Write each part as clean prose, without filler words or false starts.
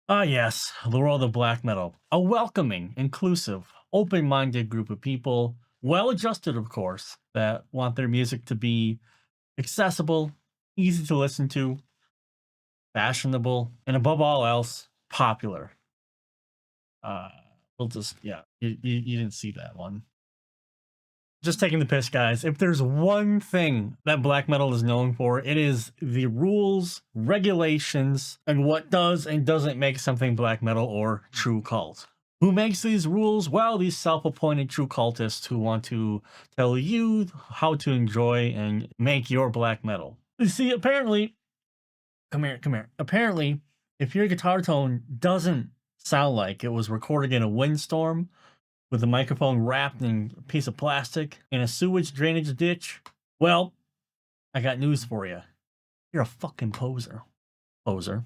Ah, yes, the world of black metal. A welcoming, inclusive, open minded group of people, well adjusted, of course, that want their music to be accessible, easy to listen to, fashionable, and above all else, popular. Uh, we'll just, yeah, you didn't see that one. Just taking the piss, guys. If there's one thing that black metal is known for, it is the rules, regulations, and what does and doesn't make something black metal or true cult. Who makes these rules? Well, these self appointed true cultists who want to tell you how to enjoy and make your black metal. You see, apparently, come here. Apparently, if your guitar tone doesn't sound like it was recorded in a windstorm, with the microphone wrapped in a piece of plastic in a sewage drainage ditch, well, I got news for you. You're a fucking poser. Poser.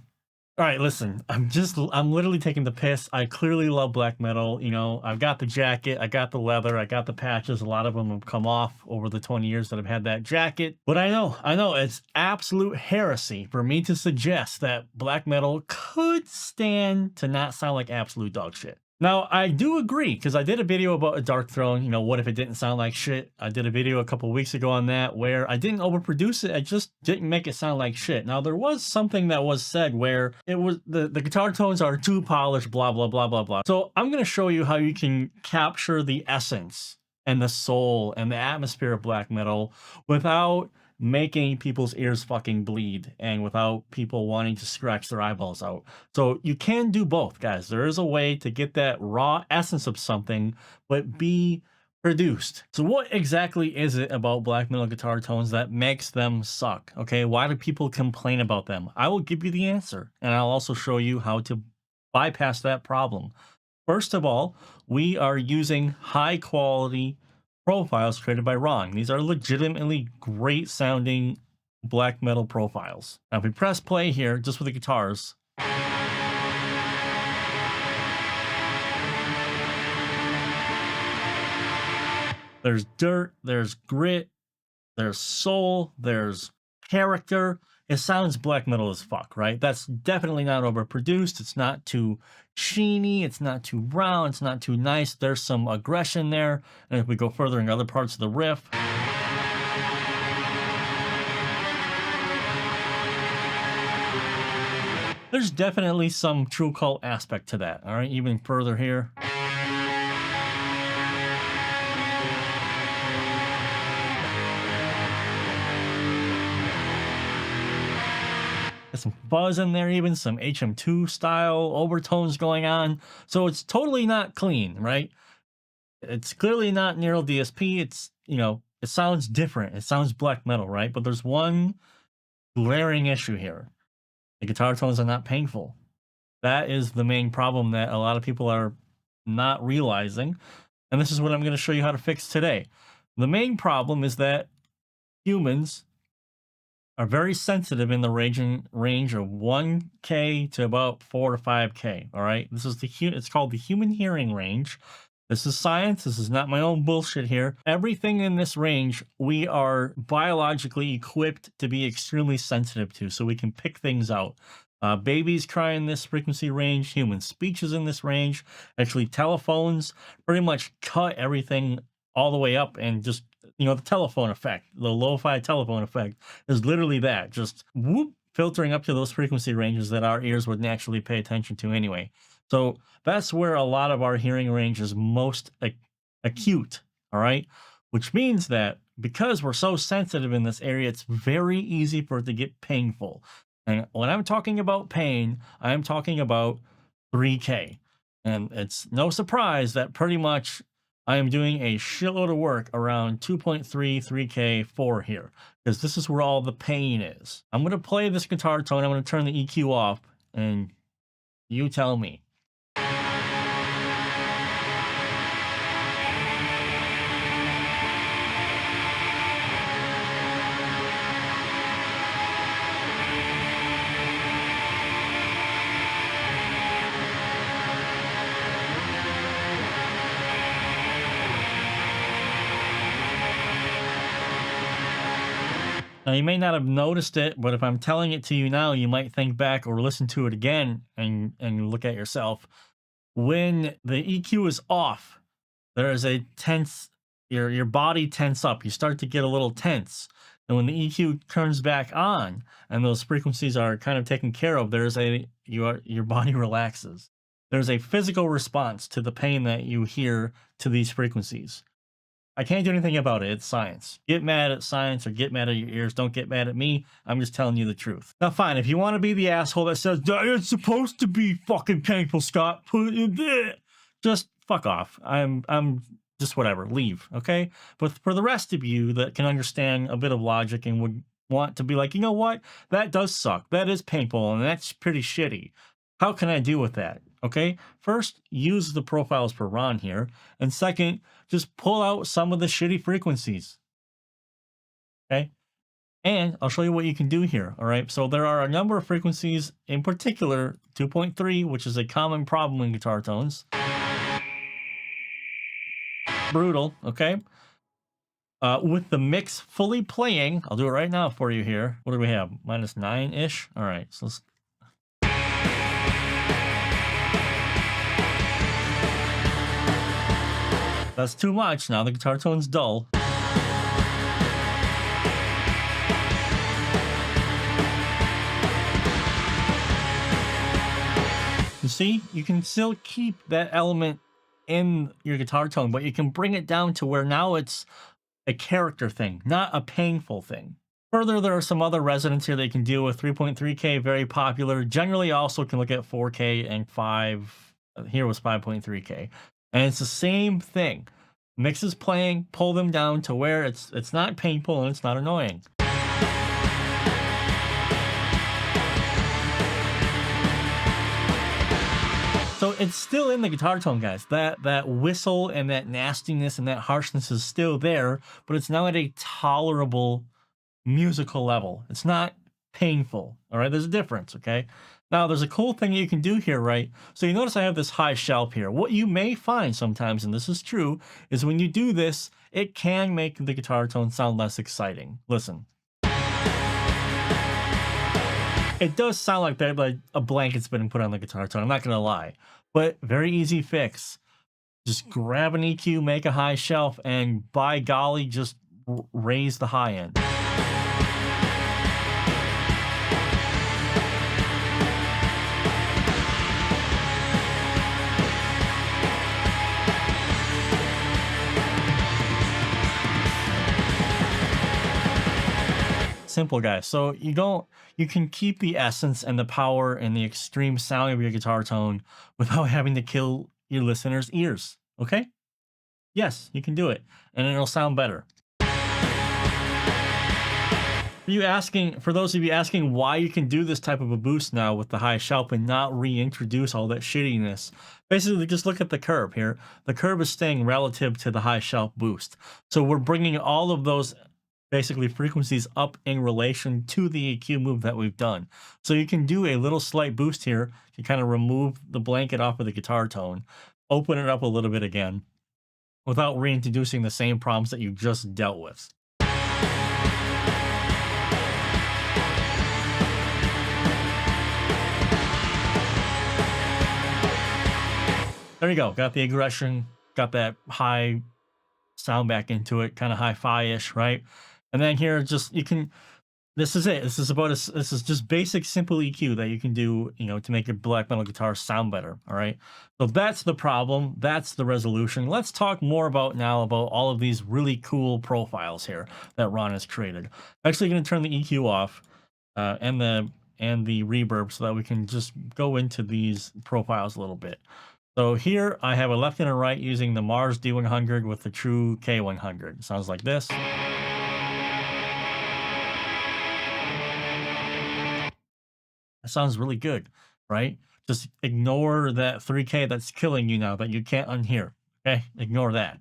All right, listen. I'm literally taking the piss. I clearly love black metal. You know, I've got the jacket, I got the leather, I got the patches. A lot of them have come off over the 20 years that I've had that jacket. But I know it's absolute heresy for me to suggest that black metal could stand to not sound like absolute dog shit. Now, I do agree because I did a video about a Dark Throne. You know, what if it didn't sound like shit? I did a video a couple weeks ago on that where I didn't overproduce it. I just didn't make it sound like shit. Now, there was something that was said where it was the guitar tones are too polished, blah, blah, blah, blah, blah. So I'm going to show you how you can capture the essence and the soul and the atmosphere of black metal without making people's ears fucking bleed and without people wanting to scratch their eyeballs out. So you can do both, guys. There is a way to get that raw essence of something, but be produced. So what exactly is it about black metal guitar tones that makes them suck? Okay, why do people complain about them? I will give you the answer, and I'll also show you how to bypass that problem. First of all, we are using high quality profiles created by Ron. These are legitimately great sounding black metal profiles. Now, if we press play here, just with the guitars, there's dirt, there's grit, there's soul, there's character. It sounds black metal as fuck, right? That's definitely not overproduced. It's not too sheeny. It's not too round. It's not too nice. There's some aggression there. And if we go further in other parts of the riff, there's definitely some true cult aspect to that. All right, even further here. There's some fuzz in there, even some HM2 style overtones going on. So it's totally not clean, right? It's clearly not Neural DSP. It's, you know, it sounds different. It sounds black metal, right? But there's one glaring issue here. The guitar tones are not painful. That is the main problem that a lot of people are not realizing. And this is what I'm going to show you how to fix today. The main problem is that humans are very sensitive in the range of 1K to about 4 to 5K. All right, this is it's called the human hearing range. This is science. This is not my own bullshit here. Everything in this range we are biologically equipped to be extremely sensitive to, so we can pick things out. Babies cry in this frequency range. Human speech is in this range. Actually, telephones pretty much cut everything all the way up and just, you know, the telephone effect, the lo-fi telephone effect is literally that, just whoop, filtering up to those frequency ranges that our ears would naturally pay attention to anyway. So that's where a lot of our hearing range is most acute, all right? Which means that because we're so sensitive in this area, it's very easy for it to get painful. And when I'm talking about pain, I'm talking about 3K. And it's no surprise that pretty much I am doing a shitload of work around 2.3, 3K, 4 here, because this is where all the pain is. I'm going to play this guitar tone. I'm going to turn the EQ off, and you tell me. Now, you may not have noticed it, but if I'm telling it to you now, you might think back or listen to it again and look at yourself. When the EQ is off, there is a tense, your body tense up. You start to get a little tense. And when the EQ turns back on and those frequencies are kind of taken care of, your body relaxes. There's a physical response to the pain that you hear to these frequencies. I can't do anything about it. It's science. Get mad at science or get mad at your ears. Don't get mad at me. I'm just telling you the truth. Now, fine. If you want to be the asshole that says that it's supposed to be fucking painful, Scott, just fuck off. I'm just whatever. Leave. Okay. But for the rest of you that can understand a bit of logic and would want to be like, you know what? That does suck. That is painful and that's pretty shitty. How can I deal with that? Okay. First, use the profiles for Ron here. And second, just pull out some of the shitty frequencies. Okay. And I'll show you what you can do here. All right. So there are a number of frequencies, in particular 2.3, which is a common problem in guitar tones. Brutal. Okay. With the mix fully playing, I'll do it right now for you here. What do we have? -9-ish. All right. So let's. That's too much. Now the guitar tone's dull. You see, you can still keep that element in your guitar tone, but you can bring it down to where now it's a character thing, not a painful thing. Further, there are some other resonance here that you can deal with. 3.3K, very popular. Generally, also can look at 4K and 5. Here was 5.3K. And it's the same thing. Mixes playing, pull them down to where it's not painful and it's not annoying. So it's still in the guitar tone, guys. That whistle and that nastiness and that harshness is still there, but it's now at a tolerable musical level. It's not painful. All right, there's a difference. Okay. Now, there's a cool thing you can do here, right? So you notice I have this high shelf here. What you may find sometimes, and this is true, is when you do this, it can make the guitar tone sound less exciting. Listen. It does sound like that, like a blanket's been put on the guitar tone. I'm not going to lie. But very easy fix. Just grab an EQ, make a high shelf, and by golly, just raise the high end. Simple, guys. So you can keep the essence and the power and the extreme sound of your guitar tone without having to kill your listeners' ears. Okay? Yes, you can do it, and it'll sound better. For those of you asking why you can do this type of a boost now with the high shelf and not reintroduce all that shittiness, basically just look at the curve here. The curve is staying relative to the high shelf boost. So we're bringing all of those basically frequencies up in relation to the EQ move that we've done. So you can do a little slight boost here to kind of remove the blanket off of the guitar tone, open it up a little bit again without reintroducing the same problems that you just dealt with. There you go. Got the aggression, got that high sound back into it, kind of hi-fi-ish, right? And then here, this is it. This is just basic, simple EQ that you can do, to make your black metal guitar sound better. All right. So that's the problem. That's the resolution. Let's talk more about all of these really cool profiles here that Ron has created. I'm actually going to turn the EQ off, and the reverb so that we can just go into these profiles a little bit. So here I have a left and a right using the Mars D100 with the True K100. It sounds like this. That sounds really good, right? Just ignore that 3K that's killing you now that you can't unhear. Okay? Ignore that.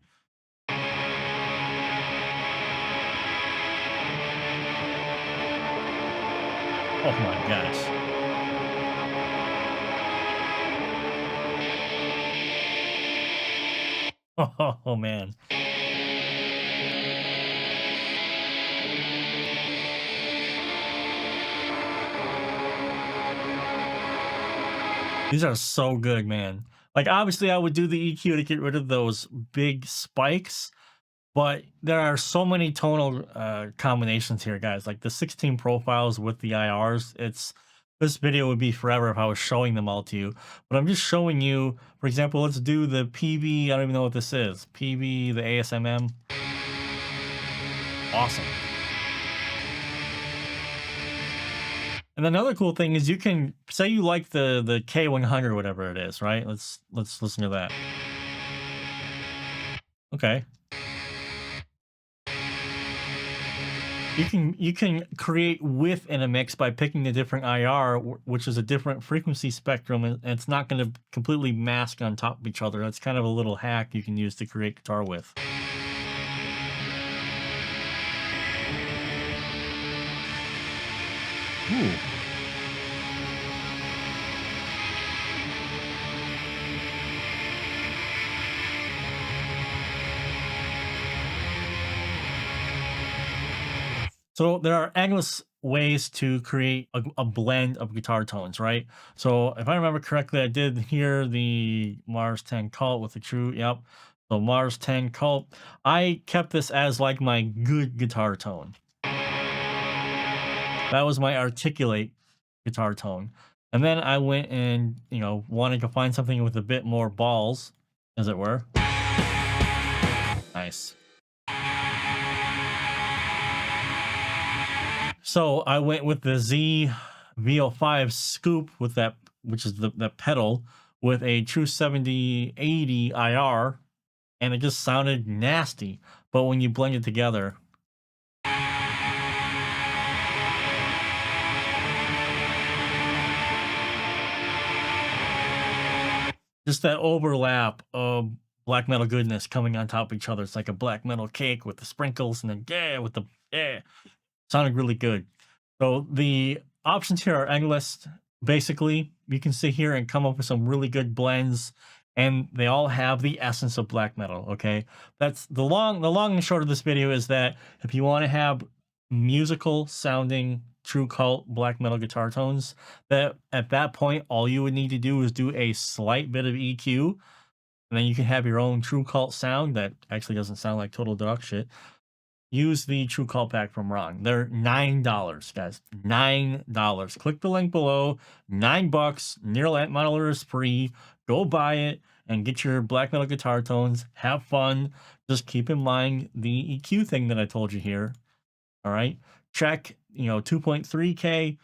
Oh my gosh. Oh man. These are so good, man. Like, obviously, I would do the EQ to get rid of those big spikes, but there are so many tonal combinations here, guys. Like the 16 profiles with the IRs. This video would be forever if I was showing them all to you. But I'm just showing you, for example, let's do the PB. I don't even know what this is. PB, the ASMM. Awesome. And another cool thing is you can say you like the K100, whatever it is, right? Let's listen to that. Okay. You can create width in a mix by picking a different IR, which is a different frequency spectrum, and it's not going to completely mask on top of each other. That's kind of a little hack you can use to create guitar width. Ooh. So there are endless ways to create a blend of guitar tones, right? So if I remember correctly, I did hear the Mars 10 Cult with the true, yep. So Mars 10 Cult. I kept this as like my good guitar tone. That was my articulate guitar tone. And then I went and, wanted to find something with a bit more balls, as it were. Nice. So I went with the Z VO5 scoop with that, which is the pedal with a true 7080 IR, and it just sounded nasty. But when you blend it together, just that overlap of black metal goodness coming on top of each other. It's like a black metal cake with the sprinkles, and then with the sounded really good. So the options here are endless. Basically, you can sit here and come up with some really good blends, and they all have the essence of black metal. Okay, that's the long and short of this video is that if you want to have musical sounding true cult black metal guitar tones, that at that point all you would need to do is do a slight bit of EQ, and then you can have your own true cult sound that actually doesn't sound like total dog shit. Use the True Call pack from Ron. They're $9, guys. $9. Click the link below. $9. Near model is free. Go buy it and get your black metal guitar tones. Have fun. Just keep in mind the EQ thing that I told you here. All right. Check, 2.3K,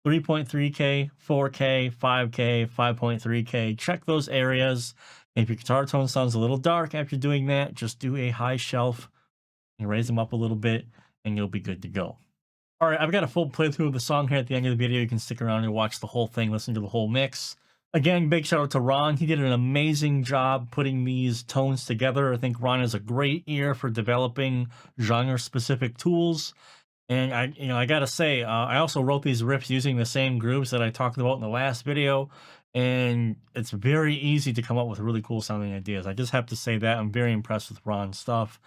3.3K, 4K, 5K, 5.3K. Check those areas. If your guitar tone sounds a little dark after doing that, just do a high shelf and raise them up a little bit, and you'll be good to go. All right, I've got a full playthrough of the song here at the end of the video. You can stick around and watch the whole thing, listen to the whole mix. Again, big shout out to Ron. He did an amazing job putting these tones together. I think Ron has a great ear for developing genre-specific tools. And I gotta say, I also wrote these riffs using the same grooves that I talked about in the last video, and it's very easy to come up with really cool sounding ideas. I just have to say that I'm very impressed with Ron's stuff.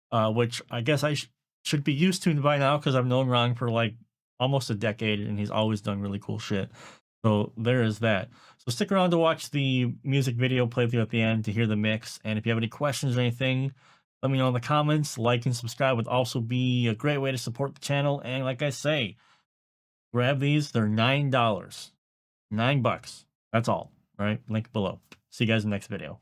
Which I guess I should be used to by now because I've known Ron for like almost a decade and he's always done really cool shit. So there is that. So stick around to watch the music video playthrough at the end to hear the mix. And if you have any questions or anything, let me know in the comments. Like and subscribe would also be a great way to support the channel. And like I say, grab these. They're $9. $9. That's all. Right? Link below. See you guys in the next video.